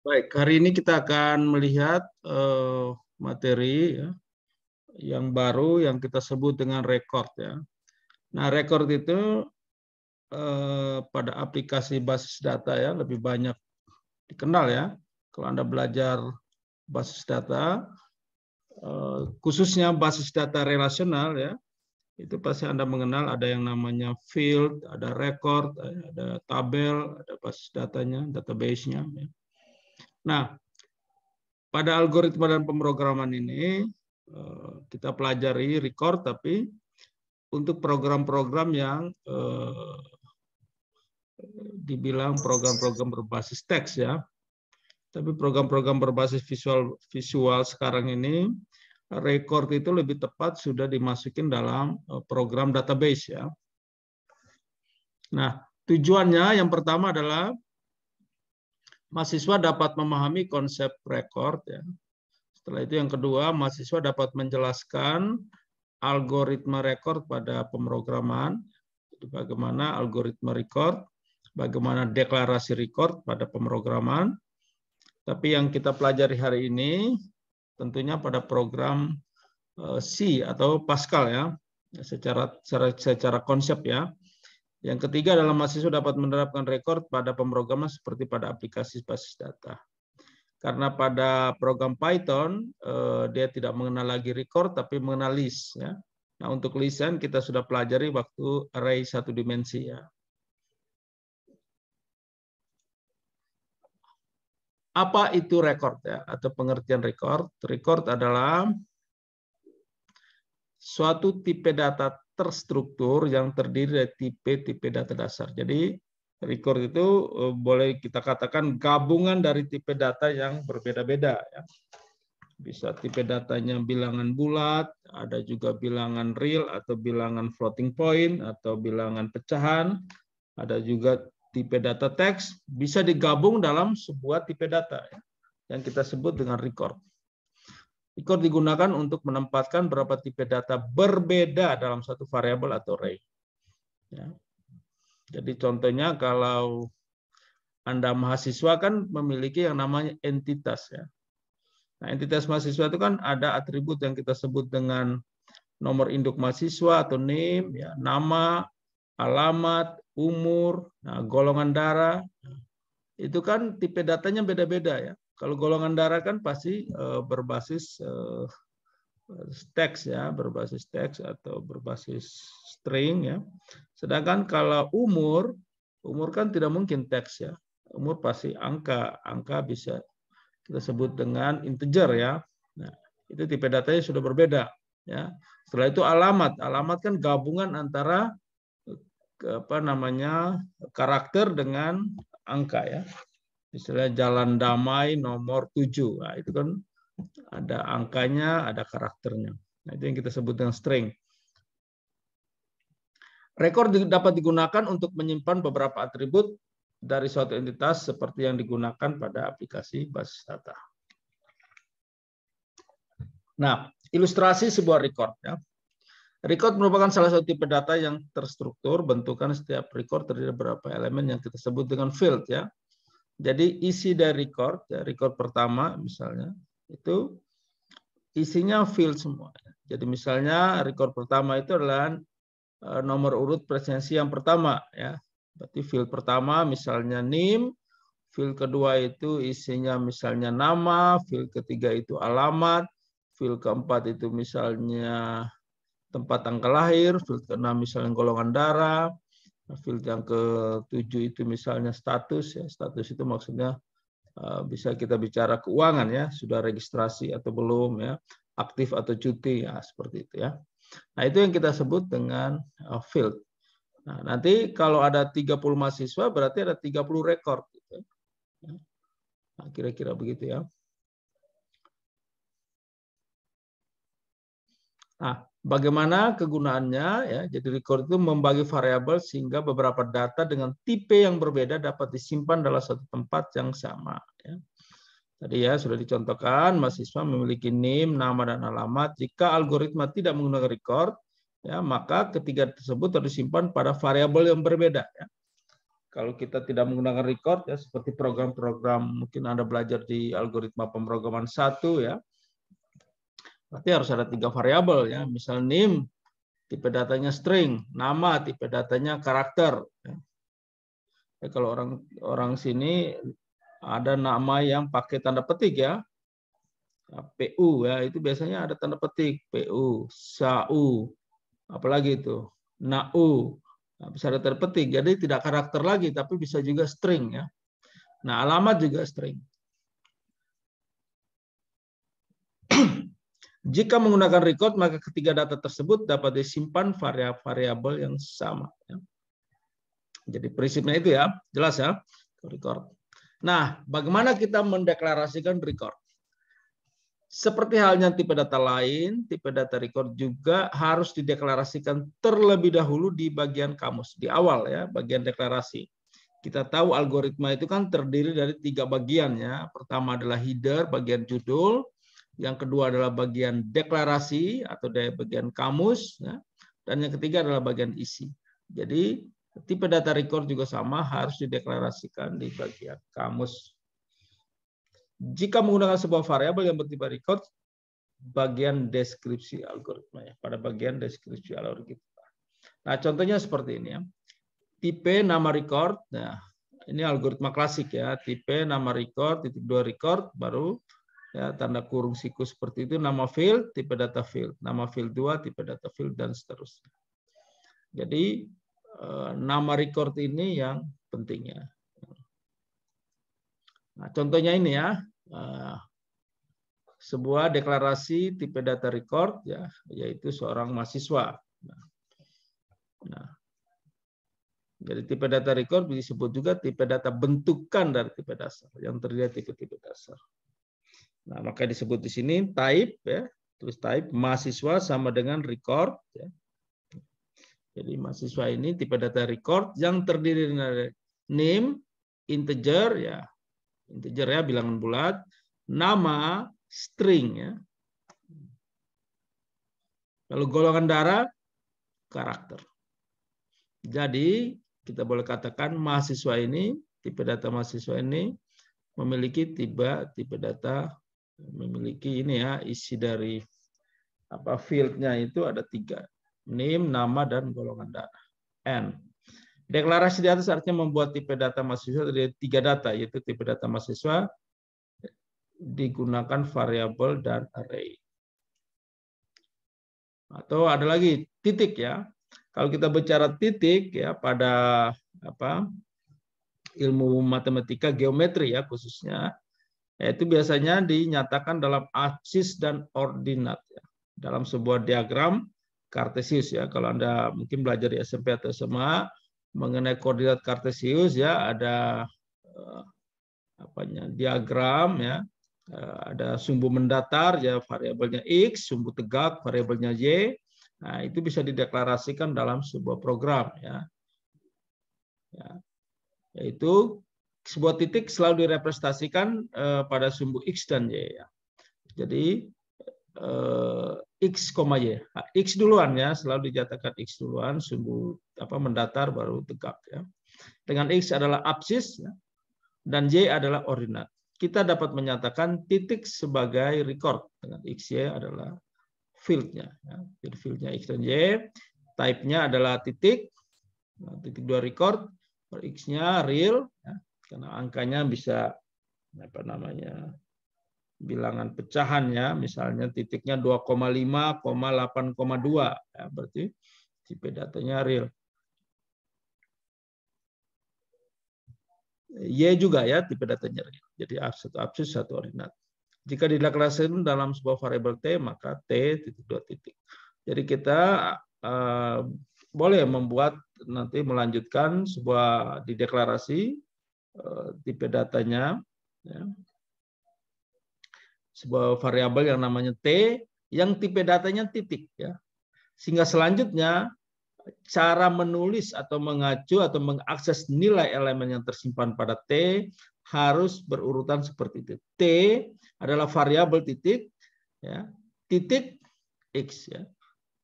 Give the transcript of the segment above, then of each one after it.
Baik, hari ini kita akan melihat materi ya, yang baru yang kita sebut dengan record ya. Nah, record itu pada aplikasi basis data ya lebih banyak dikenal ya. Kalau Anda belajar basis data, khususnya basis data relasional ya, itu pasti Anda mengenal ada yang namanya field, ada record, ada tabel, ada basis datanya, database-nya. Ya. Nah, pada algoritma dan pemrograman ini kita pelajari record, tapi untuk program-program yang dibilang program-program berbasis teks ya. Tapi program-program berbasis visual sekarang ini record itu lebih tepat sudah dimasukin dalam program database ya. Nah, tujuannya yang pertama adalah mahasiswa dapat memahami konsep record ya. Setelah itu yang kedua, mahasiswa dapat menjelaskan algoritma record pada pemrograman, bagaimana algoritma record, bagaimana deklarasi record pada pemrograman. Tapi yang kita pelajari hari ini tentunya pada program C atau Pascal ya, secara konsep ya. Yang ketiga adalah mahasiswa dapat menerapkan record pada pemrograman seperti pada aplikasi basis data. Karena pada program Python dia tidak mengenal lagi record tapi mengenal list ya. Nah, untuk lisan kita sudah pelajari waktu array satu dimensi ya. Apa itu record ya atau pengertian record? Record adalah suatu tipe data terstruktur yang terdiri dari tipe-tipe data dasar. Jadi record itu boleh kita katakan gabungan dari tipe data yang berbeda-beda ya. Bisa tipe datanya bilangan bulat, ada juga bilangan real atau bilangan floating point atau bilangan pecahan, ada juga tipe data teks, bisa digabung dalam sebuah tipe data ya, yang kita sebut dengan record. Record digunakan untuk menempatkan beberapa tipe data berbeda dalam satu variabel atau array. Ya. Jadi contohnya kalau Anda mahasiswa kan memiliki yang namanya entitas ya. Nah, entitas mahasiswa itu kan ada atribut yang kita sebut dengan nomor induk mahasiswa atau name, ya, nama, alamat, umur, nah, golongan darah. Itu kan tipe datanya beda-beda ya. Kalau golongan darah kan pasti berbasis teks ya, berbasis teks atau berbasis string ya. Sedangkan kalau umur kan tidak mungkin teks ya. Umur pasti angka, angka bisa kita sebut dengan integer ya. Nah, itu tipe datanya sudah berbeda ya. Setelah itu alamat kan gabungan antara karakter dengan angka ya. Misalnya Jalan Damai nomor 7. Nah, itu kan ada angkanya, ada karakternya. Nah, itu yang kita sebut dengan string. Record dapat digunakan untuk menyimpan beberapa atribut dari suatu entitas seperti yang digunakan pada aplikasi basis data. Nah, ilustrasi sebuah record ya. Record merupakan salah satu tipe data yang terstruktur. Bentukan setiap record terdiri dari beberapa elemen yang kita sebut dengan field ya. Jadi isi dari record, ya, record pertama misalnya, itu isinya field semua. Jadi misalnya record pertama itu adalah nomor urut presensi yang pertama. Ya. Berarti field pertama misalnya name, field kedua itu isinya misalnya nama, field ketiga itu alamat, field keempat itu misalnya tempat tanggal lahir, field keenam misalnya golongan darah, field yang ke-7 itu misalnya status ya. Status itu maksudnya bisa kita bicara keuangan ya, sudah registrasi atau belum ya, aktif atau cuti ya, seperti itu ya. Nah, itu yang kita sebut dengan field. Nah, nanti kalau ada 30 mahasiswa berarti ada 30 rekor gitu. Nah, kira-kira begitu ya. Nah, bagaimana kegunaannya ya? Jadi record itu membagi variabel sehingga beberapa data dengan tipe yang berbeda dapat disimpan dalam satu tempat yang sama. Ya. Tadi ya sudah dicontohkan, mahasiswa memiliki name, nama dan alamat. Jika algoritma tidak menggunakan record, ya maka ketiga tersebut harus disimpan pada variabel yang berbeda. Ya. Kalau kita tidak menggunakan record ya, seperti program-program mungkin Anda belajar di algoritma pemrograman 1 ya, berarti harus ada 3 variabel ya. Misal name, tipe datanya string, nama, tipe datanya karakter. Ya. Kalau orang sini ada nama yang pakai tanda petik ya, PU ya, itu biasanya ada tanda petik PU, SAU, apalagi itu NAU, bisa ada tanda petik. Jadi tidak karakter lagi, tapi bisa juga string ya. Nah, alamat juga string. Jika menggunakan record, maka ketiga data tersebut dapat disimpan variabel yang sama. Ya. Jadi prinsipnya itu ya, jelas ya, record. Nah, bagaimana kita mendeklarasikan record? Seperti halnya tipe data lain, tipe data record juga harus dideklarasikan terlebih dahulu di bagian kamus, di awal ya, bagian deklarasi. Kita tahu algoritma itu kan terdiri dari 3 bagian ya. Pertama adalah header, bagian judul. Yang kedua adalah bagian deklarasi atau dari bagian kamus. Ya. Dan yang ketiga adalah bagian isi. Jadi tipe data record juga sama, harus dideklarasikan di bagian kamus. Jika menggunakan sebuah variabel yang bertipe record, bagian deskripsi algoritma ya, pada bagian deskripsi algoritma. Nah, contohnya seperti ini ya. Tipe nama record, nah ini algoritma klasik ya. Tipe nama record, titik 2 record, baru ya tanda kurung siku seperti itu, nama field, tipe data field, nama field 2, tipe data field dan seterusnya. Jadi nama record ini yang pentingnya. Nah, contohnya ini ya. Sebuah deklarasi tipe data record ya, yaitu seorang mahasiswa. Nah, jadi tipe data record disebut juga tipe data bentukan dari tipe dasar yang terdiri dari tipe-tipe dasar. Nah, maka disebut di sini type ya, tulis type mahasiswa sama dengan record ya. Jadi mahasiswa ini tipe data record yang terdiri dari name, integer ya, bilangan bulat, nama, string ya. Lalu golongan darah, karakter. Jadi kita boleh katakan mahasiswa ini, tipe data mahasiswa ini memiliki tipe data, memiliki ini ya, isi dari apa fieldnya itu ada 3, name, nama, dan golongan darah. N. Deklarasi di atas artinya membuat tipe data mahasiswa dari 3 data, yaitu tipe data mahasiswa digunakan variabel dan array. Atau ada lagi titik ya. Kalau kita bicara titik ya pada apa ilmu matematika geometri ya khususnya, yaitu biasanya dinyatakan dalam absis dan ordinat ya. Dalam sebuah diagram Kartesius ya. Kalau Anda mungkin belajar di SMP atau SMA mengenai koordinat Kartesius ya, ada diagram ya. Ada sumbu mendatar ya, variabelnya X, sumbu tegak variabelnya Y. Nah, itu bisa dideklarasikan dalam sebuah program ya. Yaitu sebuah titik selalu direpresentasikan pada sumbu X dan Y ya. Jadi X, Y. Nah, X duluan ya, selalu dinyatakan X duluan, sumbu mendatar baru tegak ya. Dengan X adalah absis ya, dan Y adalah ordinat. Kita dapat menyatakan titik sebagai record dengan XY adalah fieldnya. Ya. Jadi fieldnya X dan Y, type-nya adalah titik, titik 2 record, X-nya real, ya. Karena angkanya bisa bilangan pecahannya, misalnya titiknya 2,5, 8,2, ya, berarti tipe datanya real. Y juga ya, tipe datanya real. Jadi satu absis, satu ordinat. Jika dideklarasikan dalam sebuah variabel T, maka T titik 2 titik. Jadi kita boleh membuat nanti melanjutkan sebuah dideklarasi tipe datanya, ya. Sebuah variabel yang namanya T, yang tipe datanya titik, ya. Sehingga selanjutnya cara menulis atau mengacu atau mengakses nilai elemen yang tersimpan pada T harus berurutan seperti itu. T adalah variabel titik, ya, titik X. Ya.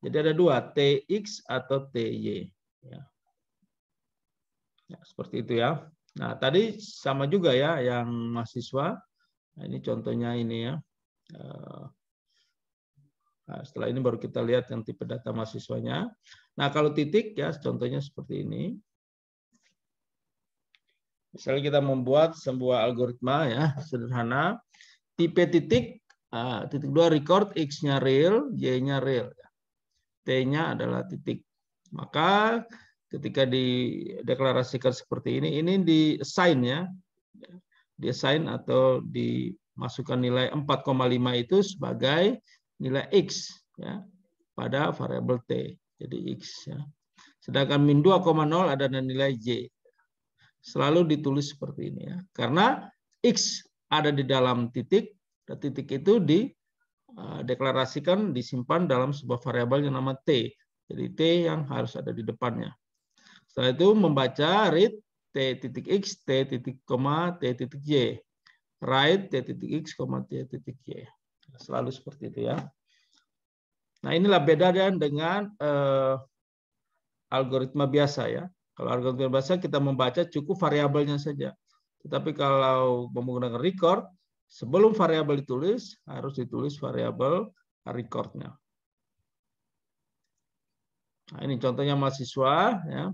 Jadi ada 2, TX atau TY. Ya. Ya, seperti itu ya. Nah, tadi sama juga ya yang mahasiswa. Nah, ini contohnya ini ya. Nah, setelah ini baru kita lihat yang tipe data mahasiswanya. Nah, kalau titik ya contohnya seperti ini. Misalnya kita membuat sebuah algoritma ya sederhana. Tipe titik, titik 2 record, X-nya real, Y-nya real. T-nya adalah titik. Maka ketika dideklarasikan seperti ini di-assign ya. Di-assign atau dimasukkan nilai 4,5 itu sebagai nilai X ya pada variabel T. Jadi X ya. Sedangkan min 2,0 ada nilai Y. Selalu ditulis seperti ini ya. Karena X ada di dalam titik, dan titik itu dideklarasikan disimpan dalam sebuah variabel yang nama T. Jadi T yang harus ada di depannya. Setelah itu membaca read T titik X, T titik koma, T titik Y. Write T titik X, T titik Y. Selalu seperti itu ya. Nah inilah beda dengan algoritma biasa ya. Kalau algoritma biasa kita membaca cukup variabelnya saja. Tetapi kalau menggunakan record, sebelum variabel ditulis, harus ditulis variabel recordnya. Nah, ini contohnya mahasiswa. Ya.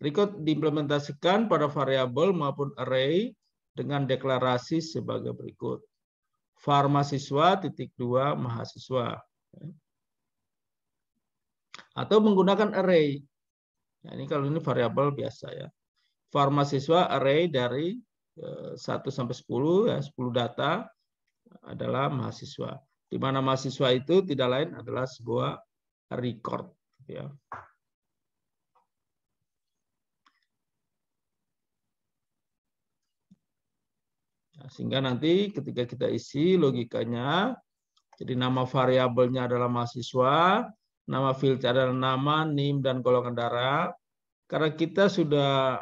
Record diimplementasikan pada variabel maupun array dengan deklarasi sebagai berikut. var mahasiswa titik 2 mahasiswa. Atau menggunakan array. Nah, ini kalau ini variabel biasa ya. var mahasiswa array dari 1 sampai 10 ya, 10 data adalah mahasiswa. Di mana mahasiswa itu tidak lain adalah sebuah record ya. Nah, sehingga nanti ketika kita isi logikanya, jadi nama variabelnya adalah mahasiswa, nama filter adalah nama, NIM, dan golongan darah. Karena kita sudah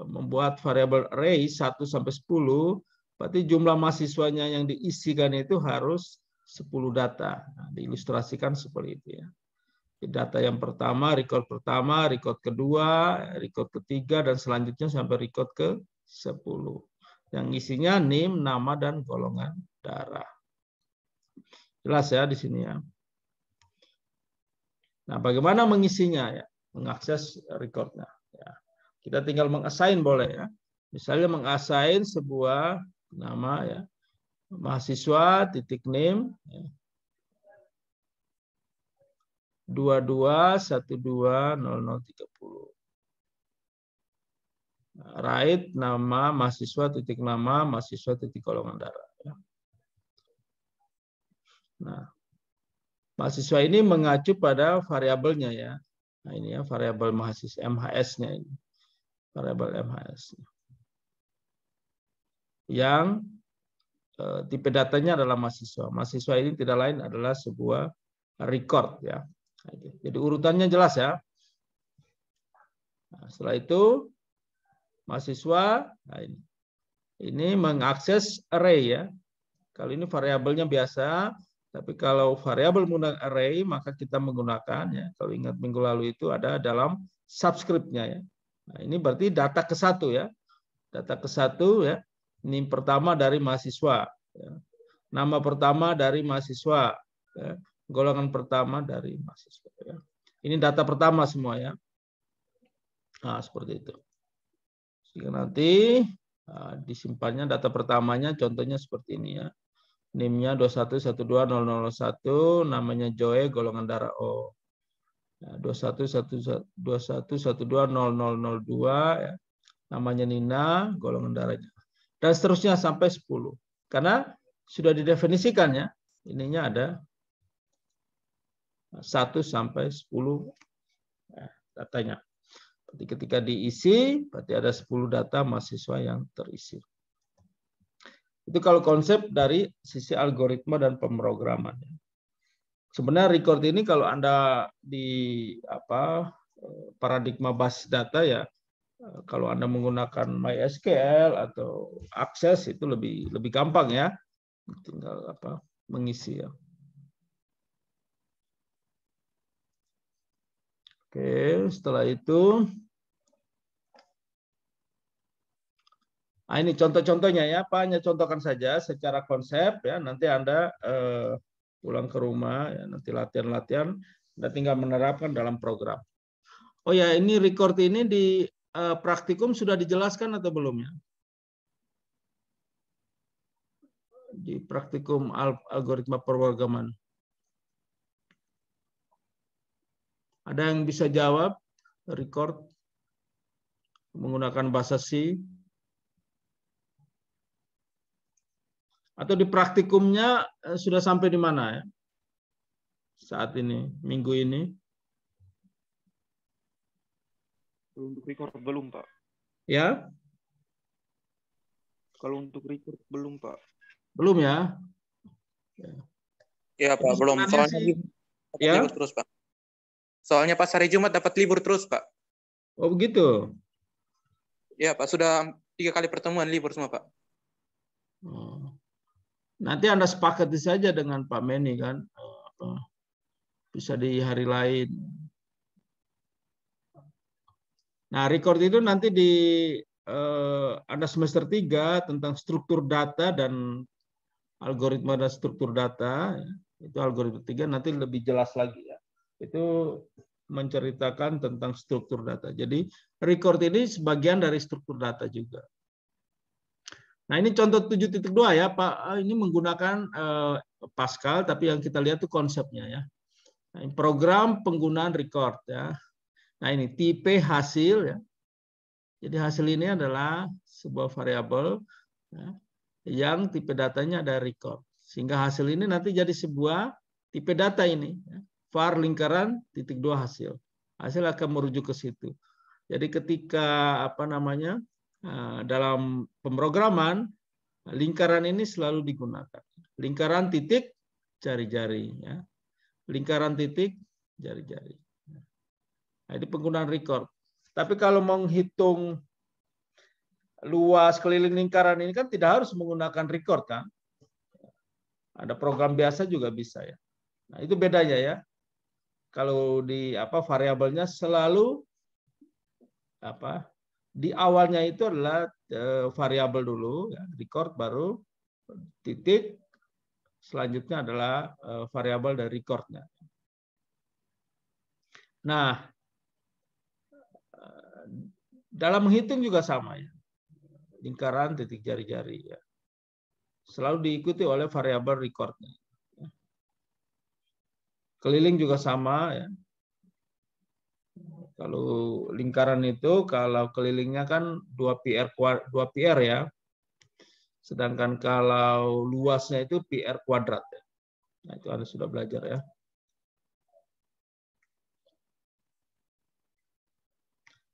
membuat variabel array 1 sampai 10, berarti jumlah mahasiswanya yang diisikan itu harus 10 data. Nah, diilustrasikan seperti itu ya. Data yang pertama, record kedua, record ketiga, dan selanjutnya sampai record ke-10. Yang isinya NIM, nama, dan golongan darah. Jelas ya di sini ya. Nah, bagaimana mengisinya ya? Mengakses recordnya. Ya. Kita tinggal mengassign boleh ya. Misalnya mengassign sebuah nama ya. Mahasiswa titik name ya. 22120030. Right nama mahasiswa titik nama mahasiswa titik golongan darah. Ya. Nah, mahasiswa ini mengacu pada variabelnya ya. Nah ini ya variabel mahasiswa MHS-nya ini. Variabel MHS. Yang tipe datanya adalah mahasiswa. Mahasiswa ini tidak lain adalah sebuah record ya. Jadi urutannya jelas ya. Nah, setelah itu mahasiswa nah ini mengakses array ya. Kalau ini variabelnya biasa, tapi kalau variabel menggunakan array maka kita menggunakan ya. Kalau ingat minggu lalu itu ada dalam subscript-nya ya. Nah, ini berarti data ke-1 ya. Data ke-1 ya. Ini pertama dari mahasiswa. Ya. Nama pertama dari mahasiswa. Ya. Golongan pertama dari mahasiswa. Ya. Ini data pertama semua ya. Nah, seperti itu. Sehingga nanti disimpannya data pertamanya contohnya seperti ini ya. NIM-nya 2112001, namanya Joe, golongan darah O. Ya, 211120002 ya. Namanya Nina, golongan darahnya. Dan seterusnya sampai 10. Karena sudah didefinisikan ya. Ininya ada 1 sampai 10 ya, datanya. Berarti ketika diisi, berarti ada 10 data mahasiswa yang terisi. Itu kalau konsep dari sisi algoritma dan pemrograman. Sebenarnya record ini kalau Anda di paradigma basis data ya, kalau Anda menggunakan MySQL atau Access itu lebih gampang ya. Tinggal mengisi ya. Oke, setelah itu Nah, ini contoh-contohnya ya, Pak, hanya contohkan saja secara konsep ya. Nanti Anda pulang ke rumah ya, nanti latihan-latihan, Anda tinggal menerapkan dalam program. Oh ya, ini record ini di praktikum sudah dijelaskan atau belum ya? Di praktikum algoritma pemrograman. Ada yang bisa jawab? Record menggunakan bahasa C? Atau di praktikumnya sudah sampai di mana ya? Saat ini, minggu ini? Untuk record belum, Pak. Ya? Kalau untuk record belum, Pak. Belum ya? Ya, Pak, belum. Soalnya ya? libur terus, Pak. Soalnya pas hari Jumat dapat libur terus, Pak. Oh, begitu? Ya, Pak. Sudah 3 kali pertemuan libur semua, Pak. Oh. Nanti Anda sepakati saja dengan Pak Meni kan, bisa di hari lain. Nah, record itu nanti di Anda semester 3 tentang struktur data dan algoritma dan struktur data. Itu algoritma 3 nanti lebih jelas lagi ya. Itu menceritakan tentang struktur data. Jadi record ini sebagian dari struktur data juga. Nah, ini contoh 7.2 ya, Pak. Ini menggunakan Pascal, tapi yang kita lihat itu konsepnya ya. Nah, program penggunaan record ya. Nah, ini tipe hasil ya. Jadi hasil ini adalah sebuah variabel ya, yang tipe datanya ada record. Sehingga hasil ini nanti jadi sebuah tipe data ini. Ya. var lingkaran titik 2 hasil. Hasil akan merujuk ke situ. Jadi ketika dalam pemrograman lingkaran ini selalu digunakan. Lingkaran titik jari-jari ya. Lingkaran titik jari-jari. Nah, ini penggunaan record. Tapi kalau menghitung luas keliling lingkaran ini kan tidak harus menggunakan record kan. Ada program biasa juga bisa ya. Nah, itu bedanya ya. Kalau di variabelnya selalu di awalnya itu adalah variabel dulu ya, record baru titik, selanjutnya adalah variabel dari recordnya. Nah, dalam menghitung juga sama ya. Lingkaran titik jari-jari ya. Selalu diikuti oleh variabel recordnya. Keliling juga sama ya. Kalau lingkaran itu kalau kelilingnya kan 2πr ya. Sedangkan kalau luasnya itu πr kuadrat ya. Nah, itu Anda sudah belajar ya.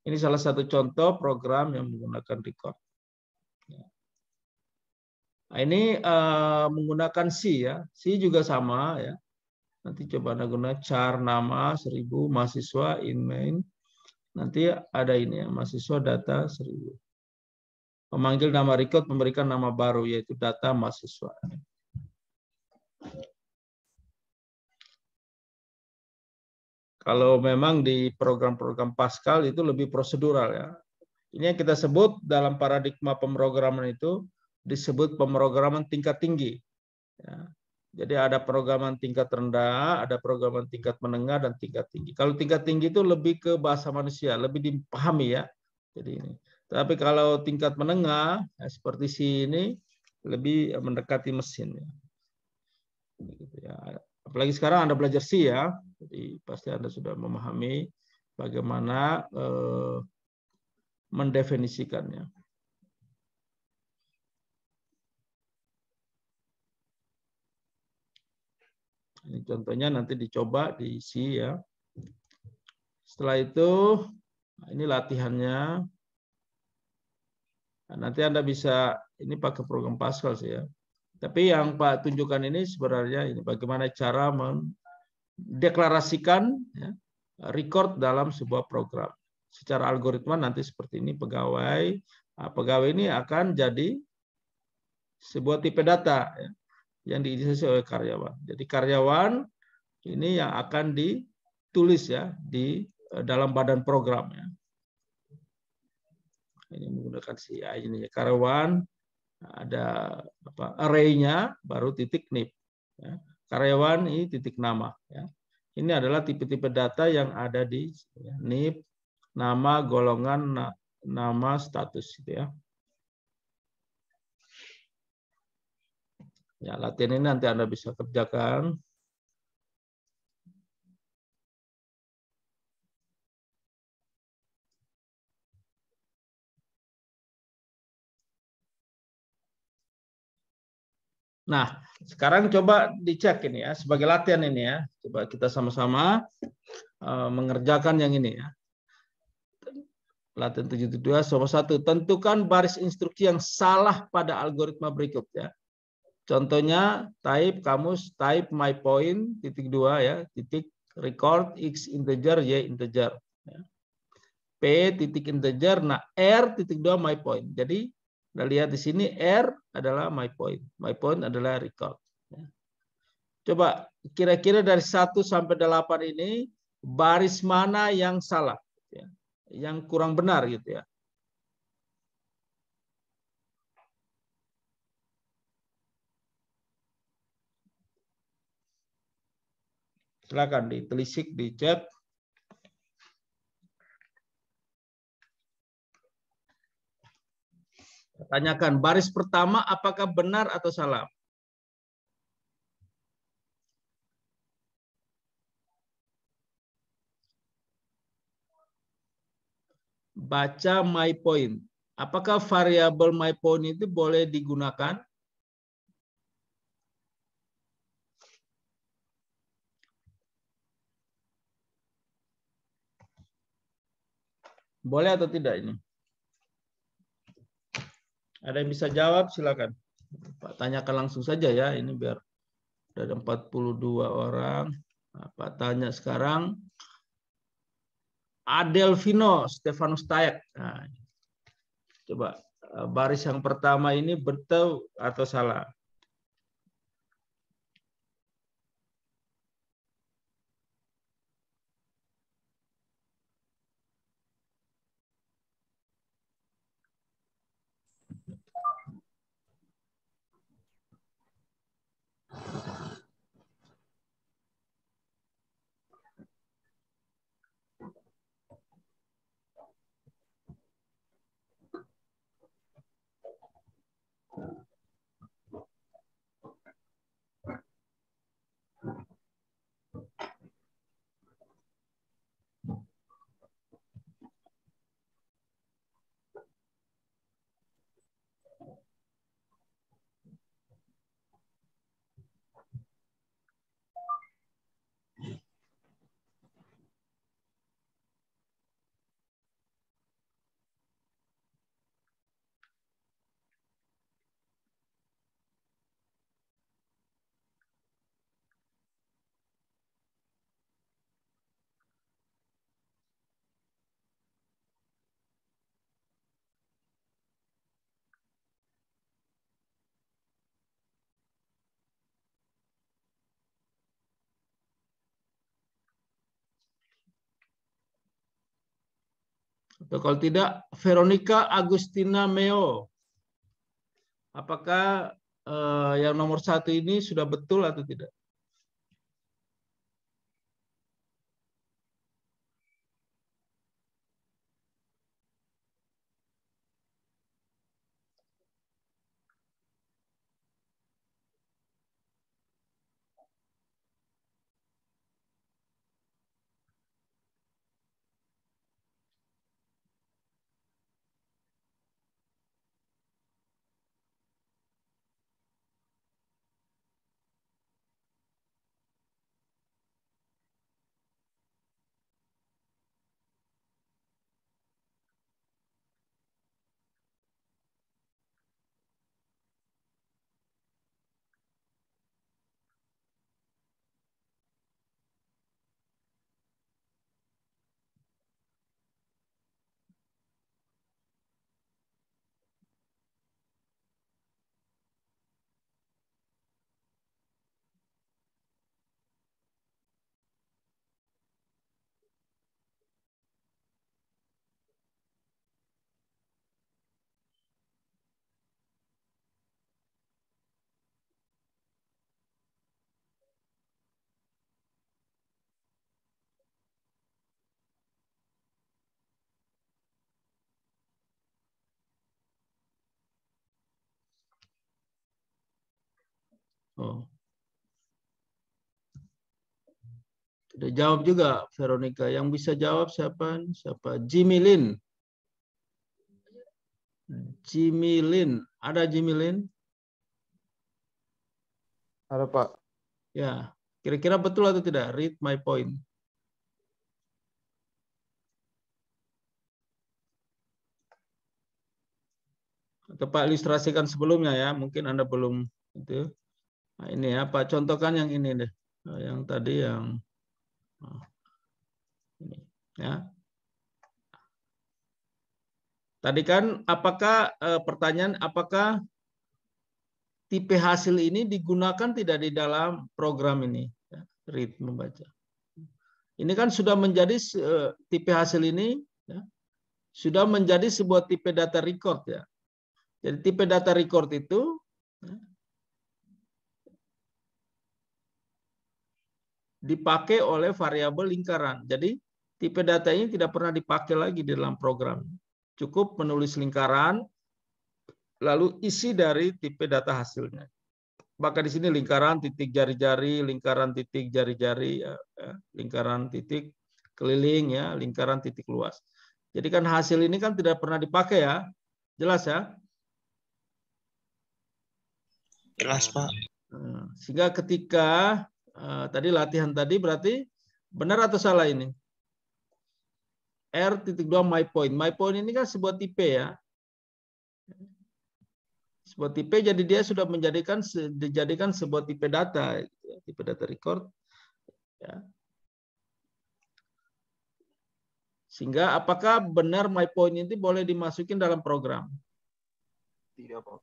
Ini salah satu contoh program yang menggunakan record. Nah, ini menggunakan C ya. C juga sama ya. Nanti coba Anda guna char nama 1000 mahasiswa in main. Nanti ada ini ya, mahasiswa data 1000. Memanggil nama record memberikan nama baru yaitu data mahasiswa. Kalau memang di program-program Pascal itu lebih prosedural ya. Ini yang kita sebut dalam paradigma pemrograman itu disebut pemrograman tingkat tinggi. Ya. Jadi ada programan tingkat rendah, ada programan tingkat menengah dan tingkat tinggi. Kalau tingkat tinggi itu lebih ke bahasa manusia, lebih dipahami ya. Jadi ini. Tapi kalau tingkat menengah ya, seperti sini lebih mendekati mesin. Ya. Gitu ya. Apalagi sekarang Anda belajar C ya, jadi pasti Anda sudah memahami bagaimana mendefinisikannya. Ini contohnya nanti dicoba diisi ya. Setelah itu, ini latihannya. Nah, nanti Anda bisa, ini pakai program Pascal sih ya. Tapi yang Pak tunjukkan ini sebenarnya ini bagaimana cara mendeklarasikan ya, record dalam sebuah program. Secara algoritma nanti seperti ini pegawai. Nah, pegawai ini akan jadi sebuah tipe data ya, yang diinisiasi oleh karyawan. Jadi karyawan ini yang akan ditulis ya di dalam badan program ya. Ini menggunakan CI ini ya. Karyawan ada apa array-nya baru titik NIP. Ya. Karyawan ini titik nama. Ya. Ini adalah tipe-tipe data yang ada di ya, NIP, nama, golongan, nama, status gitu ya. Ya, latihan ini nanti Anda bisa kerjakan. Nah, sekarang coba dicek ini ya, sebagai latihan ini ya. Coba kita sama-sama mengerjakan yang ini ya. Latihan 72, soal 1. Tentukan baris instruksi yang salah pada algoritma berikut ya. Contohnya, kamus type my point, titik 2 ya, titik record x integer, y integer. Ya. P titik integer, nah R titik 2 my point. Jadi, kita lihat di sini R adalah my point. My point adalah record. Ya. Coba, kira-kira dari 1 sampai 8 ini, baris mana yang salah? Ya. Yang kurang benar gitu ya. Silakan ditelisik di chat. Tanyakan baris pertama apakah benar atau salah. Baca my point. Apakah variabel my point itu boleh digunakan? Boleh atau tidak ini? Ada yang bisa jawab? Silakan. Pak tanyakan langsung saja ya. Ini biar ada 42 orang. Pak tanya sekarang. Adelvino Stefanus Tayak. Nah, coba baris yang pertama ini betul atau salah? Atau kalau tidak, Veronica Agustina Meo. Apakah yang nomor 1 ini sudah betul atau tidak? Oh. Tidak jawab juga Veronica. Yang bisa jawab siapa? Siapa? Jimmy Lin. Jimmy Lin. Ada Jimmy Lin? Ada, Pak. Ya. Kira-kira betul atau tidak? Read my point. Atau Pak ilustrasikan sebelumnya ya. Mungkin Anda belum itu. Nah, ini ya, Pak contohkan yang ini deh. Yang tadi yang ini ya. Tadi kan apakah pertanyaan apakah tipe hasil ini digunakan tidak di dalam program ini? Ya, read membaca. Ini kan sudah menjadi tipe hasil ini ya, sudah menjadi sebuah tipe data record ya. Jadi tipe data record itu ya, dipakai oleh variabel lingkaran. Jadi tipe data ini tidak pernah dipakai lagi di dalam program. Cukup menulis lingkaran, lalu isi dari tipe data hasilnya. Maka di sini lingkaran titik jari-jari, lingkaran titik jari-jari, lingkaran titik keliling, ya, lingkaran titik luas. Jadi kan hasil ini kan tidak pernah dipakai ya, jelas ya? Jelas Pak. Sehingga ketika tadi latihan tadi berarti benar atau salah ini? R.2 my point. My point ini kan sebuah tipe ya. Sebuah tipe jadi dia sudah dijadikan sebuah tipe data, tipe data record. Ya. Sehingga apakah benar my point ini boleh dimasukin dalam program? Tidak, Pak.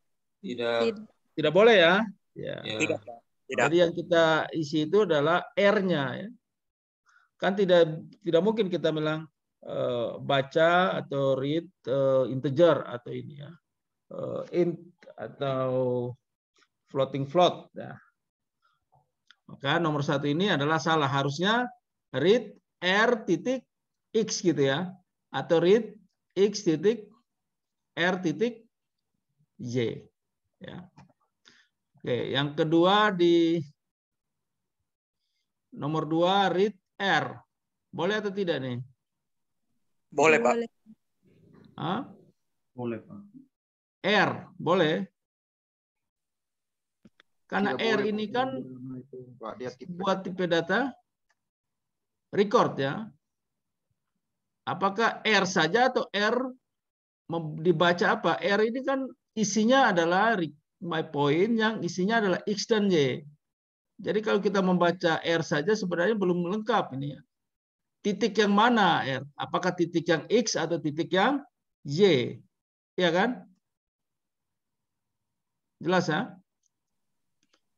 Tidak boleh ya? Ya. Tidak, Pak. Tidak. Jadi yang kita isi itu adalah R-nya. Ya. Kan tidak mungkin kita bilang baca atau read integer atau ini ya. Int atau floating float. Ya. Maka nomor 1 ini adalah salah. Harusnya read R titik X gitu ya. Atau read X titik R titik Y. Ya. Oke, yang kedua di nomor 2 read R. Boleh atau tidak nih? Boleh, Pak. Hah? Boleh, Pak. R, boleh? Karena Tidak R boleh, ini Pak. kan Pak, dia tipe buat tipe data record ya. Apakah R saja atau R dibaca apa? R ini kan isinya adalah my point yang isinya adalah X dan Y. Jadi kalau kita membaca R saja sebenarnya belum lengkap ini ya. Titik yang mana R? Apakah titik yang X atau titik yang Y? Ya kan? Jelas ya?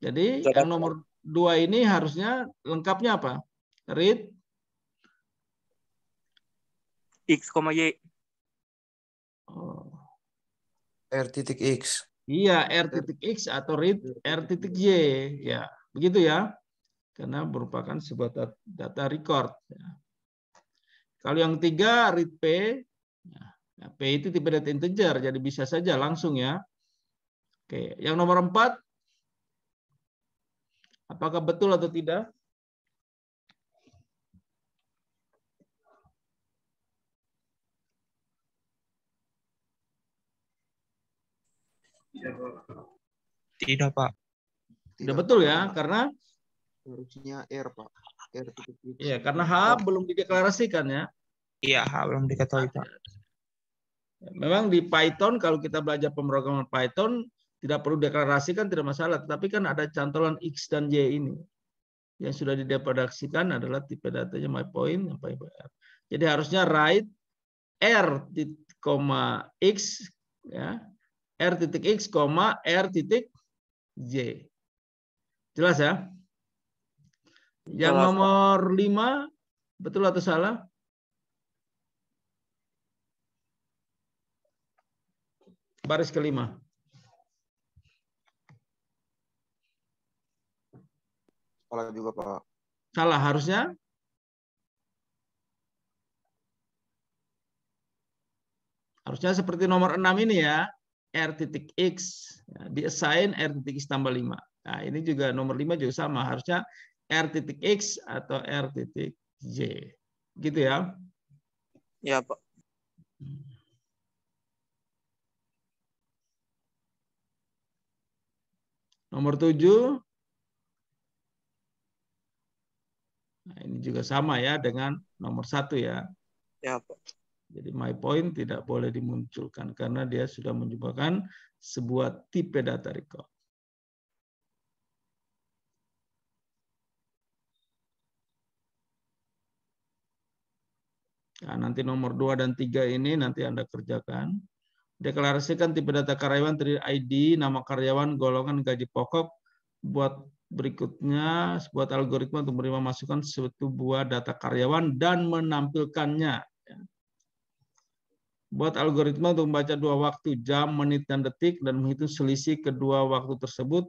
Jadi Jelas. yang nomor 2 ini harusnya lengkapnya apa? Read X, Y. oh. R titik X. Iya, R titik X atau read R titik Y. Ya, begitu ya. Karena merupakan sebuah data record. Ya. Kalau yang 3 read P, ya, P itu tipe data integer, jadi bisa saja langsung ya. Oke, yang nomor 4, apakah betul atau tidak? Tidak Pak. Tidak betul ya, karena harusnya R, Pak. R titik X. ya karena H belum dideklarasikan ya. Iya, belum diketahui Pak. Memang di Python kalau kita belajar pemrograman Python tidak perlu deklarasikan tidak masalah, tetapi kan ada cantolan X dan Y ini. Yang sudah dideklarasikan adalah tipe datanya my point sampai R. Jadi harusnya write R X ya. R titik X, R titik Y. Jelas ya? Yang Jelas, nomor 5 betul atau salah? Baris kelima. Salah juga, Pak. Salah harusnya? Harusnya seperti nomor 6 ini ya. R titik X. Ya, diassign R titik X tambah 5. Nah, ini juga nomor 5 juga sama. Harusnya R titik X atau R titik Y. Gitu ya. Ya, Pak. Nomor 7. Nah, ini juga sama ya dengan nomor 1 ya. Ya, Pak. Jadi my point tidak boleh dimunculkan karena dia sudah menyebabkan sebuah tipe data record. Nah, nanti nomor 2 dan 3 ini nanti Anda kerjakan. Deklarasikan tipe data karyawan terdiri ID, nama karyawan, golongan, gaji pokok. Buat berikutnya, buat algoritma untuk menerima masukan sebuah data karyawan dan menampilkannya. Buat algoritma untuk membaca 2 waktu, jam, menit, dan detik, dan menghitung selisih kedua waktu tersebut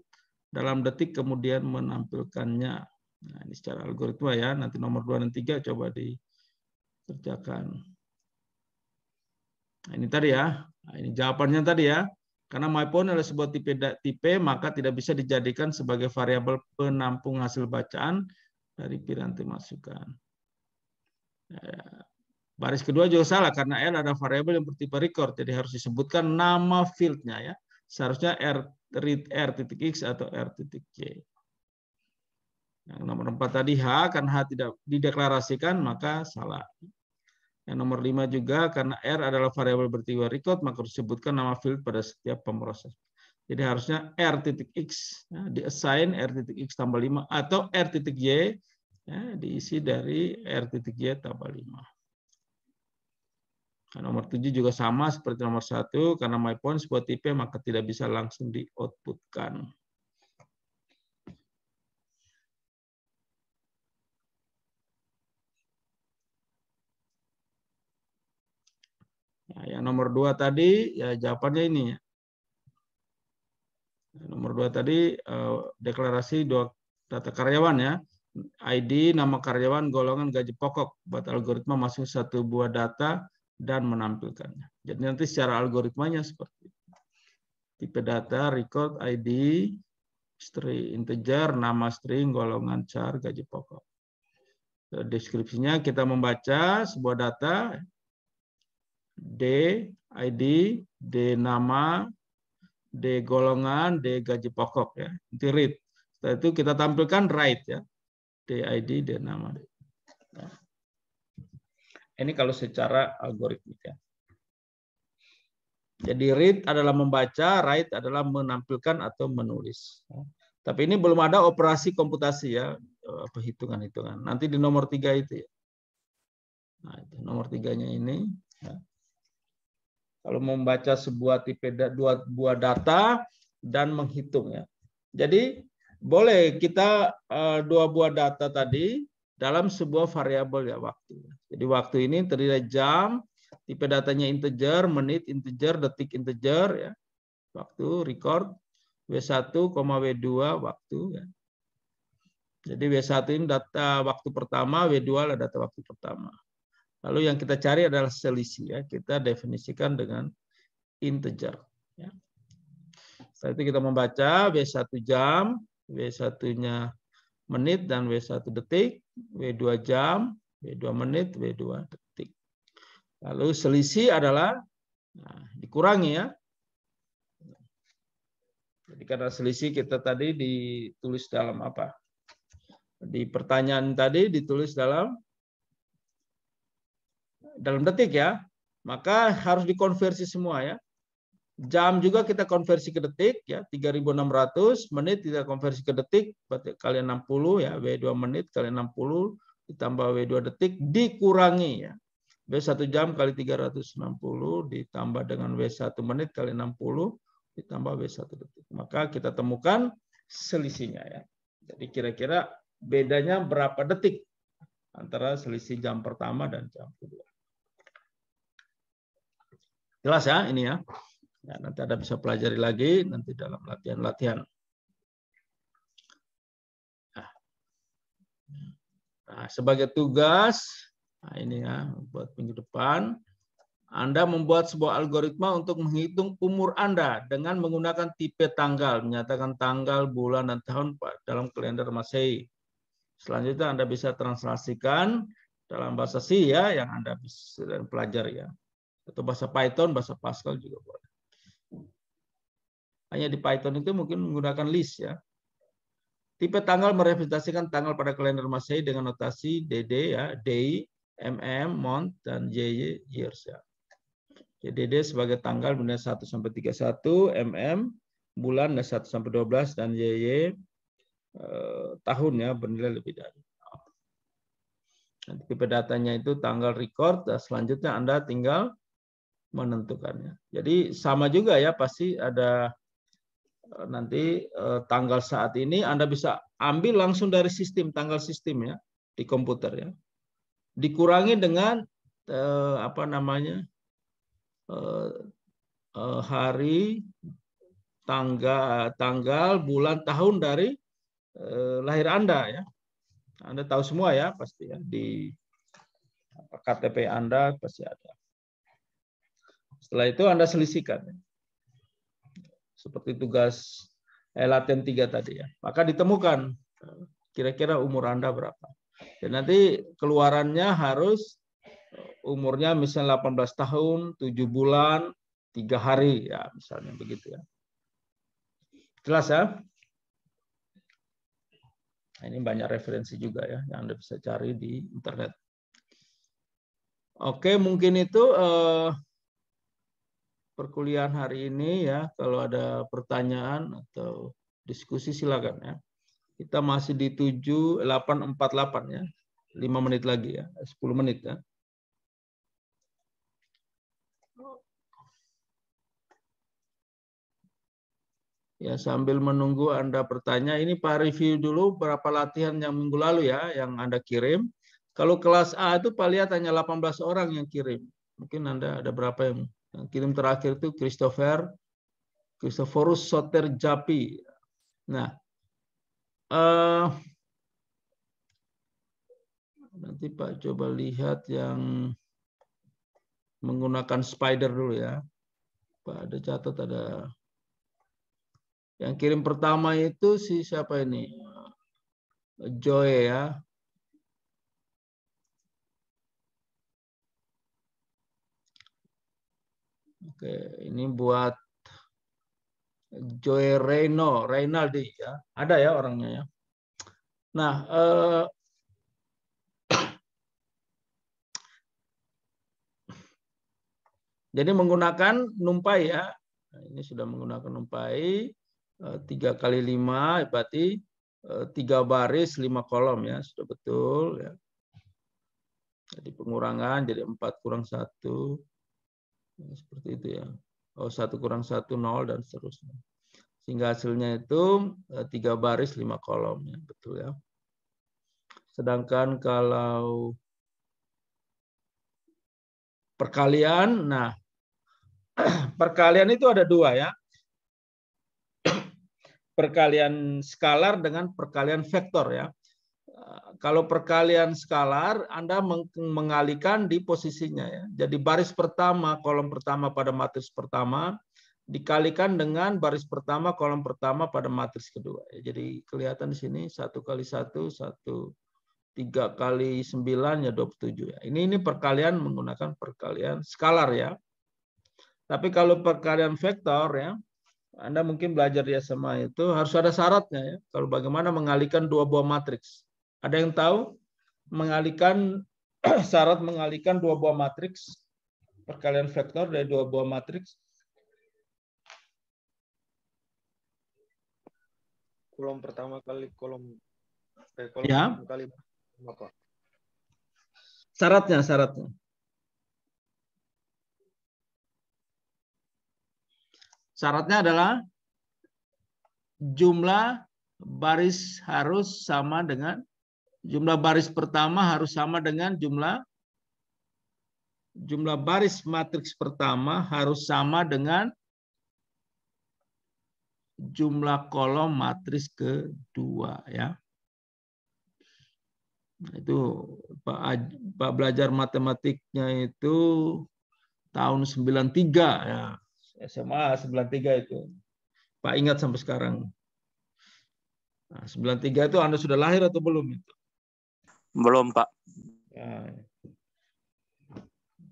dalam detik, kemudian menampilkannya. Nah, ini secara algoritma ya. Nanti nomor 2 dan 3 coba dikerjakan. Nah, ini tadi ya. Nah, ini jawabannya tadi ya. Karena myPoint adalah sebuah tipe, maka tidak bisa dijadikan sebagai variabel penampung hasil bacaan dari piranti masukan. Baris kedua juga salah karena R ada variabel yang bertipe record, jadi harus disebutkan nama fieldnya ya. Seharusnya R titik X atau R titik Y. Yang nomor 4 tadi H, karena H tidak dideklarasikan maka salah. Yang nomor 5 juga karena R adalah variabel bertipe record, maka harus disebutkan nama field pada setiap pemroses. Jadi harusnya R titik X ya, diassign R titik X tambah 5 atau R titik Y ya, diisi dari R titik Y tambah 5. Nah, nomor 7 juga sama seperti nomor 1, karena myPoint sebuah tipe maka tidak bisa langsung di-outputkan. Nah, yang nomor 2 tadi, ya jawabannya ini ya. Nomor 2 tadi, deklarasi 2 data karyawan ya. ID, nama karyawan, golongan, gaji pokok. Buat algoritma masuk 1 buah data dan menampilkannya. Jadi nanti secara algoritmanya seperti itu. Tipe data, record, ID, string, integer, nama string, golongan, char, gaji pokok. Deskripsinya kita membaca sebuah data, D, ID, D nama, D golongan, D gaji pokok ya. Nanti read. Setelah itu kita tampilkan write ya. D ID, D nama. Nah. Ini kalau secara algoritmik ya. Jadi read adalah membaca, write adalah menampilkan atau menulis. Tapi ini belum ada operasi komputasi ya, perhitungan-hitungan. Nanti di nomor 3 itu ya. Nah, itu nomor 3-nya ini. Ya. Kalau membaca sebuah tipe 2 buah data dan menghitung ya. Jadi boleh kita 2 buah data tadi dalam sebuah variabel ya waktu. Jadi waktu ini terdiri dari jam, tipe datanya integer, menit integer, detik integer ya. Waktu record W1, W2 waktu ya. Jadi W1 ini data waktu pertama, W2 adalah data waktu pertama. Lalu yang kita cari adalah selisih ya. Kita definisikan dengan integer ya. Setelah itu kita membaca W1 jam, W1-nya menit dan W1 detik, W2 jam, W2 menit, W2 detik. Lalu selisih adalah dikurangi ya. Jadi karena selisih kita tadi ditulis dalam apa? Di pertanyaan tadi ditulis dalam detik ya. Maka harus dikonversi semua ya. Jam juga kita konversi ke detik ya, 3.600, menit kita konversi ke detik, berarti kali 60 ya, W2 menit kali 60 ditambah W2 detik dikurangi ya. W1 jam kali 360 ditambah dengan W1 menit kali 60 ditambah W1 detik. Maka kita temukan selisihnya ya. Jadi kira-kira bedanya berapa detik antara selisih jam pertama dan jam kedua. Jelas ya ini ya. Ya, nanti Anda bisa pelajari lagi nanti dalam latihan-latihan. Nah, sebagai tugas, nah ini ya buat minggu depan, Anda membuat sebuah algoritma untuk menghitung umur Anda dengan menggunakan tipe tanggal, menyatakan tanggal, bulan, dan tahun dalam kalender Masehi. Selanjutnya Anda bisa translasikan dalam bahasa C ya, yang Anda bisa pelajari ya. Atau bahasa Python, bahasa Pascal juga boleh. Hanya di Python itu mungkin menggunakan list ya. Tipe tanggal merepresentasikan tanggal pada kalender Masehi dengan notasi DD ya, day, month, dan years ya. DD sebagai tanggal benda 1 sampai 31, bulan 1 sampai 12, dan tahun ya bernilai lebih dari. Nanti tipe datanya itu tanggal record, dan selanjutnya Anda tinggal menentukannya. Jadi sama juga ya, pasti ada nanti tanggal saat ini Anda bisa ambil langsung dari sistem, tanggal sistem ya di komputer ya. Dikurangi dengan apa namanya? Hari, tanggal, bulan, tahun dari lahir Anda ya. Anda tahu semua ya pasti ya, di KTP Anda pasti ada. Setelah itu Anda selisihkan. Seperti tugas latihan 3 tadi ya. Maka ditemukan kira-kira umur Anda berapa. Dan nanti keluarannya harus umurnya misalnya 18 tahun, 7 bulan, 3 hari ya, misalnya begitu ya. Jelas ya? Nah, ini banyak referensi juga ya yang Anda bisa cari di internet. Oke, mungkin itu perkuliahan hari ini ya. Kalau ada pertanyaan atau diskusi silakan ya. Kita masih di 7:48 ya. 5 menit lagi ya, 10 menit ya. Ya, sambil menunggu Anda bertanya, ini Pak review dulu berapa latihan yang minggu lalu ya, yang Anda kirim. Kalau kelas A itu Pak lihat hanya 18 orang yang kirim. Mungkin Anda ada berapa yang kirim terakhir itu Christophorus Soter Japi. Nah, nanti Pak coba lihat yang menggunakan spider dulu ya. Pak ada catat, ada yang kirim pertama itu si siapa ini? Joy ya. Oke, ini buat Joy Reynaldi ya. Ada ya orangnya ya. Nah, jadi menggunakan NumPy ya. Nah, ini sudah menggunakan NumPy 3 kali 5 berarti 3 baris 5 kolom ya, sudah betul ya. Jadi pengurangan jadi 4 kurang 1 ya, seperti itu ya. 1 kurang 1 0 dan seterusnya. Sehingga hasilnya itu 3 baris 5 kolom ya, betul ya. Sedangkan kalau perkalian, nah perkalian itu ada 2 ya. Perkalian skalar dengan perkalian vektor ya. Kalau perkalian skalar, Anda mengalihkan di posisinya ya. Jadi baris pertama, kolom pertama pada matriks pertama dikalikan dengan baris pertama, kolom pertama pada matriks kedua. Jadi kelihatan di sini 1 kali 1, 3 kali 9 ya 27 ya. Ini perkalian menggunakan perkalian skalar ya. Tapi kalau perkalian vektor ya, Anda mungkin belajar di SMA itu harus ada syaratnya ya. Kalau bagaimana mengalihkan 2 buah matriks. Ada yang tahu mengalihkan syarat mengalihkan 2 buah matriks, perkalian vektor dari 2 buah matriks? Kolom pertama kali kolom Ya. kali apa? Syaratnya. Syaratnya adalah jumlah baris harus sama dengan jumlah baris pertama harus sama dengan jumlah baris matriks pertama harus sama dengan jumlah kolom matriks kedua ya. Nah, itu Pak belajar matematiknya itu tahun 93 ya. SMA 93 itu. Pak ingat sampai sekarang. Nah, 93 itu Anda sudah lahir atau belum itu? Belum, Pak. Ya.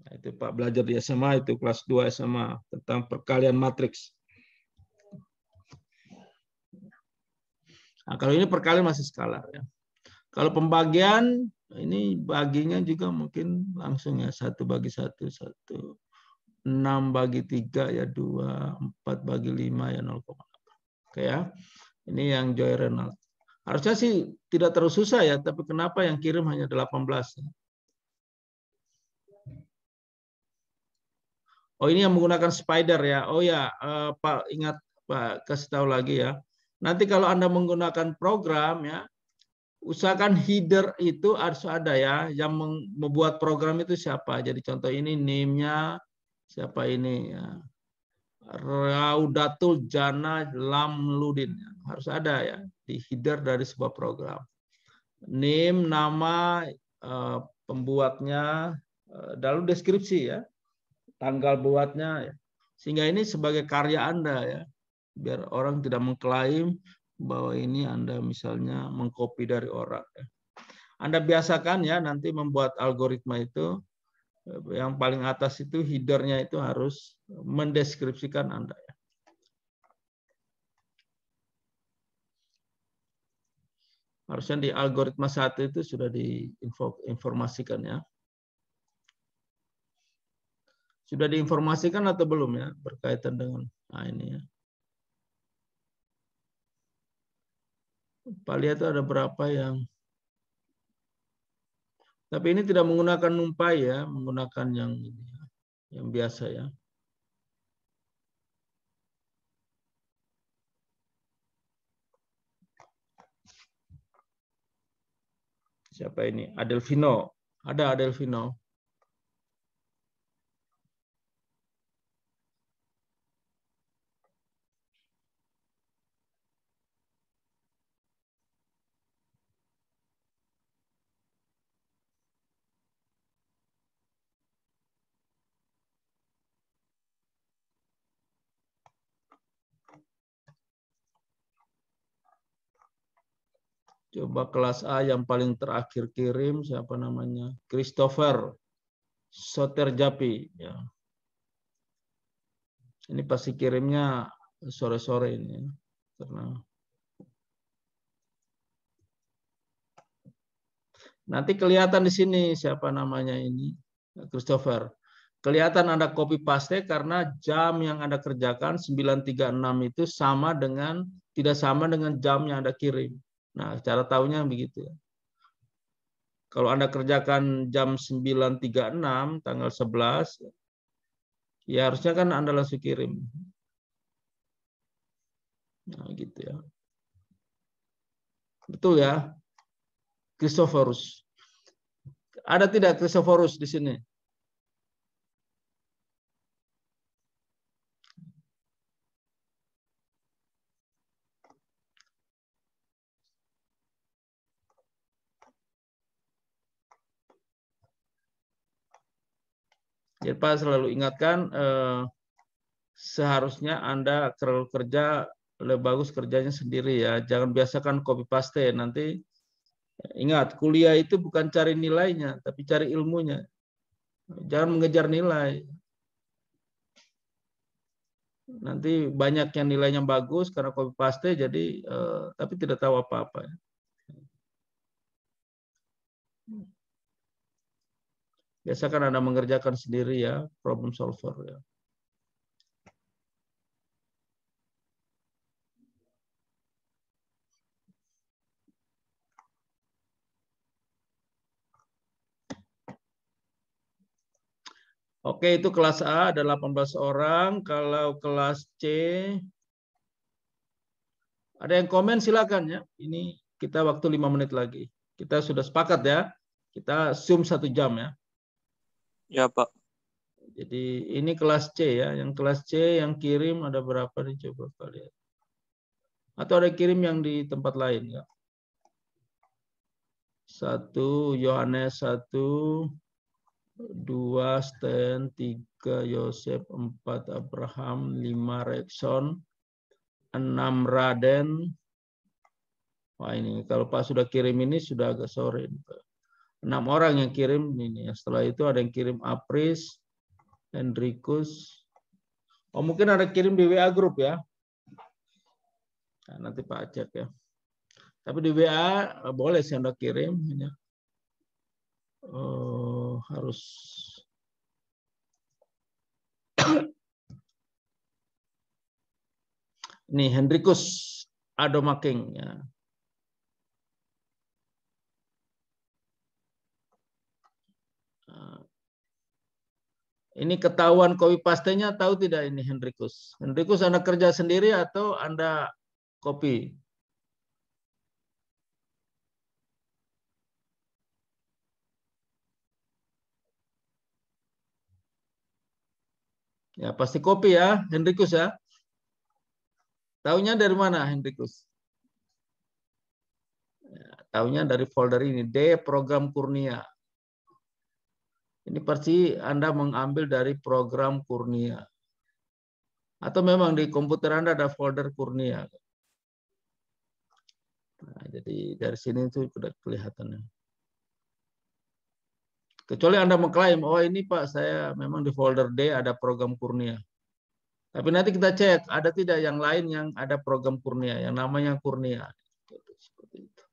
Nah, itu Pak belajar di SMA itu kelas 2 SMA tentang perkalian matriks. Nah, kalau ini perkalian masih skalar ya. Kalau pembagian ini baginya juga mungkin langsung ya 1 bagi 1, 6 bagi 3 ya 2, 4 bagi 5 ya 0,8. Oke ya. Ini yang Joy Renald. Harusnya sih tidak terlalu susah ya, tapi kenapa yang kirim hanya 18? Oh ini yang menggunakan spider ya. Oh ya, Pak ingat Pak kasih tahu lagi ya. Nanti kalau Anda menggunakan program ya, usahakan header itu harus ada ya. Yang membuat program itu siapa? Jadi contoh ini name-nya siapa ini ya. Raudatul Jana Lamludin. Harus ada ya di header dari sebuah program. Name, nama, pembuatnya, lalu deskripsi ya, tanggal buatnya. Ya. Sehingga ini sebagai karya Anda ya, biar orang tidak mengklaim bahwa ini Anda misalnya mengcopy dari orang. Ya. Anda biasakan ya nanti membuat algoritma itu, yang paling atas itu headernya itu harus mendeskripsikan Anda. Ya. Harusnya di algoritma 1 itu sudah diinformasikan ya. Sudah diinformasikan atau belum ya berkaitan dengan ini ya. Pak lihat ada berapa yang. Tapi ini tidak menggunakan NumPy ya, menggunakan yang biasa ya. Siapa ini? Adelvino. Ada Adelvino. Coba kelas A yang paling terakhir kirim siapa namanya? Christopher Soterjapi ya. Ini pasti kirimnya sore-sore ini ya. Karena nanti kelihatan di sini siapa namanya ini, Christopher. Kelihatan Anda copy paste karena jam yang Anda kerjakan 9.36 itu sama dengan tidak sama dengan jam yang Anda kirim. Nah, cara tahunya begitu ya. Kalau Anda kerjakan jam 9.36 tanggal 11 ya harusnya kan Anda langsung kirim. Nah, gitu ya. Betul ya? Christophorus. Ada tidak Christophorus di sini? Jadi Pak selalu ingatkan seharusnya Anda kalau kerja lebih bagus kerjanya sendiri ya. Jangan biasakan copy paste. Nanti ingat kuliah itu bukan cari nilainya, tapi cari ilmunya. Jangan mengejar nilai. Nanti banyak yang nilainya bagus karena copy paste jadi tapi tidak tahu apa-apa. Biasakan Anda mengerjakan sendiri ya, problem solver ya. Oke, itu kelas A ada 18 orang. Kalau kelas C ada yang komen silakan ya. Ini kita waktu 5 menit lagi. Kita sudah sepakat ya. Kita zoom 1 jam ya. Ya, Pak. Jadi ini kelas C ya. Yang kelas C yang kirim ada berapa nih coba lihat. Atau ada kirim yang di tempat lain ya. 1 Yohanes 1 2 Stan, 3 Yosef, 4 Abraham, 5 Rexon, 6 Raden. Wah ini kalau Pak sudah kirim ini sudah agak sore. 6 orang yang kirim ini. Setelah itu ada yang kirim Apris, Hendrikus. Oh mungkin ada kirim di WA grup ya. Nah, nanti Pak cek ya. Tapi di WA boleh sih Anda kirim. Harus ini Hendrikus Adomaking ya. Ini ketahuan copy paste-nya tahu tidak ini Hendrikus? Hendrikus Anda kerja sendiri atau Anda copy? Ya pasti copy ya Hendrikus ya. Tahunya dari mana Hendrikus? Ya, tahunya dari folder ini D program Kurnia. Ini pasti Anda mengambil dari program Kurnia. Atau memang di komputer Anda ada folder Kurnia. Nah, jadi dari sini itu sudah kelihatan. Kecuali Anda mengklaim, oh ini Pak, saya memang di folder D ada program Kurnia. Tapi nanti kita cek, ada tidak yang lain yang ada program Kurnia, yang namanya Kurnia. Seperti itu.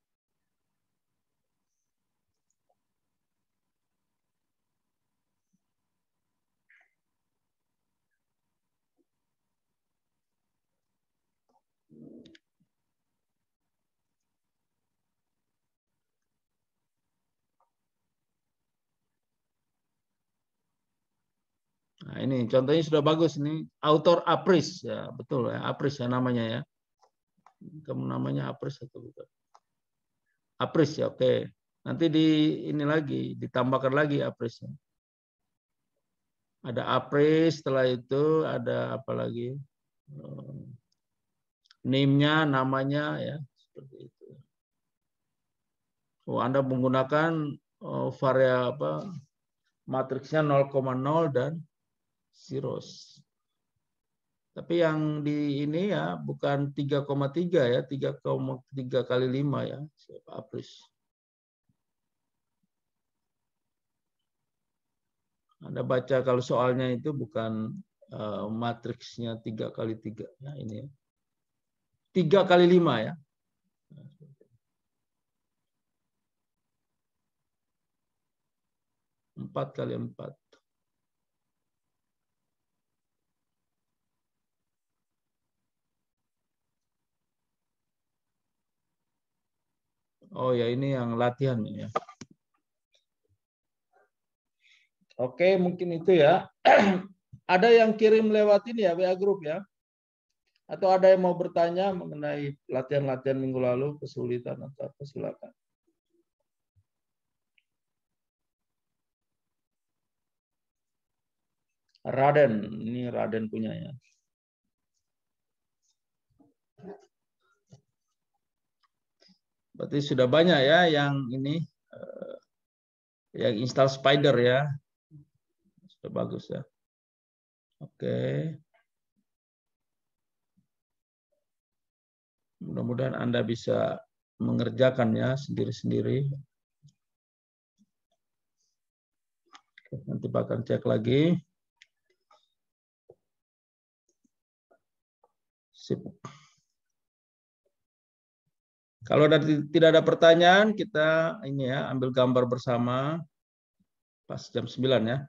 Nah, ini contohnya sudah bagus ini author Apris ya betul ya Apris ya namanya ya. Kamu namanya Apris atau bukan? Apris ya oke. Nanti di ini lagi ditambahkan lagi Apris. Ya. Ada Apris setelah itu ada apa lagi? Name-nya namanya ya seperti itu. Oh Anda menggunakan variabel apa? Matriksnya 0,0 dan zeros. Tapi yang di ini ya bukan 3,3 ya, 3,3 kali 5 ya, siapa Apris. Anda baca kalau soalnya itu bukan matriksnya 3 kali 3 ya ini ya. 3 kali 5 ya. 4 kali 4. Oh ya ini yang latihan ya. Oke mungkin itu ya. Ada yang kirim lewat ini ya WA Group ya. Atau ada yang mau bertanya mengenai latihan-latihan minggu lalu kesulitan atau apa silakan. Raden, ini Raden punya ya. Berarti sudah banyak ya yang ini yang install Spider ya. Sudah bagus ya. Oke. Mudah-mudahan Anda bisa mengerjakannya sendiri-sendiri. Nanti bakal cek lagi. Sip. Kalau tidak ada pertanyaan, kita ini ya ambil gambar bersama pas jam 9 ya.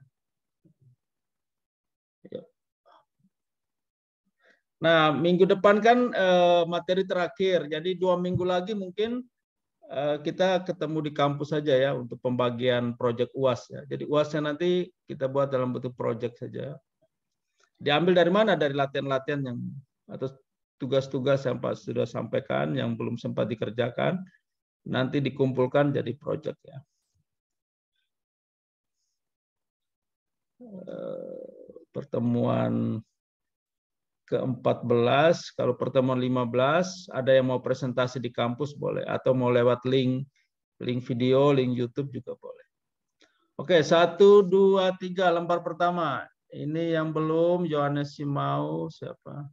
Nah, minggu depan kan materi terakhir. Jadi 2 minggu lagi mungkin kita ketemu di kampus saja ya untuk pembagian proyek UAS ya. Jadi UASnya nanti kita buat dalam bentuk proyek saja. Diambil dari mana? Dari latihan-latihan yang atau tugas-tugas yang Pak sudah sampaikan yang belum sempat dikerjakan, nanti dikumpulkan jadi proyek ya. Pertemuan ke-14, kalau pertemuan 15, ada yang mau presentasi di kampus boleh, atau mau lewat link video, link YouTube juga boleh. Oke, 1, 2, 3 lembar pertama. Ini yang belum, Yohanes Simau, siapa?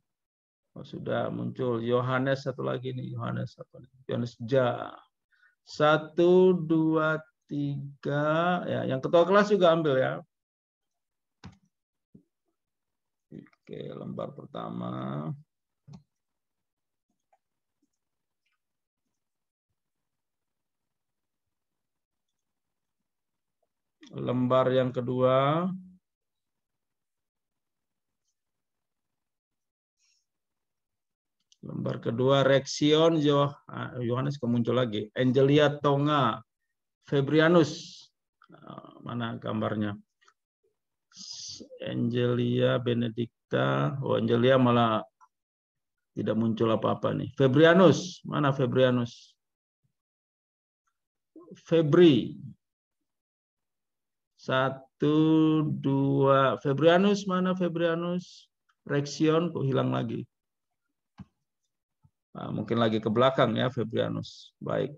Oh, sudah muncul. Yohanes satu lagi nih, Yohanes apa nih? Yohanes Ja. 1, 2, 3. Ya, yang ketua kelas juga ambil ya. Oke, lembar pertama. Lembar yang kedua. Lembar kedua, Reksion Yohanes kemuncul lagi. Angelia Tonga, Febrianus. Mana gambarnya? Angelia Benedikta. Oh, Angelia malah tidak muncul apa-apa nih. Febrianus, mana Febrianus? Febri. 1, 2. Febrianus, mana Febrianus? Reksion kok hilang lagi. Nah, mungkin lagi ke belakang ya Febrianus. Baik.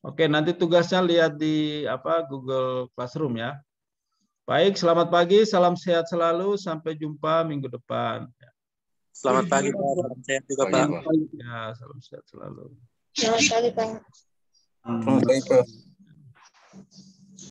Oke, nanti tugasnya lihat di Google Classroom ya. Baik, selamat pagi, salam sehat selalu, sampai jumpa minggu depan. Selamat pagi, Pak. Salam sehat juga, Pak. Ya, salam sehat selalu. Selamat pagi, Pak. Baik, Pak.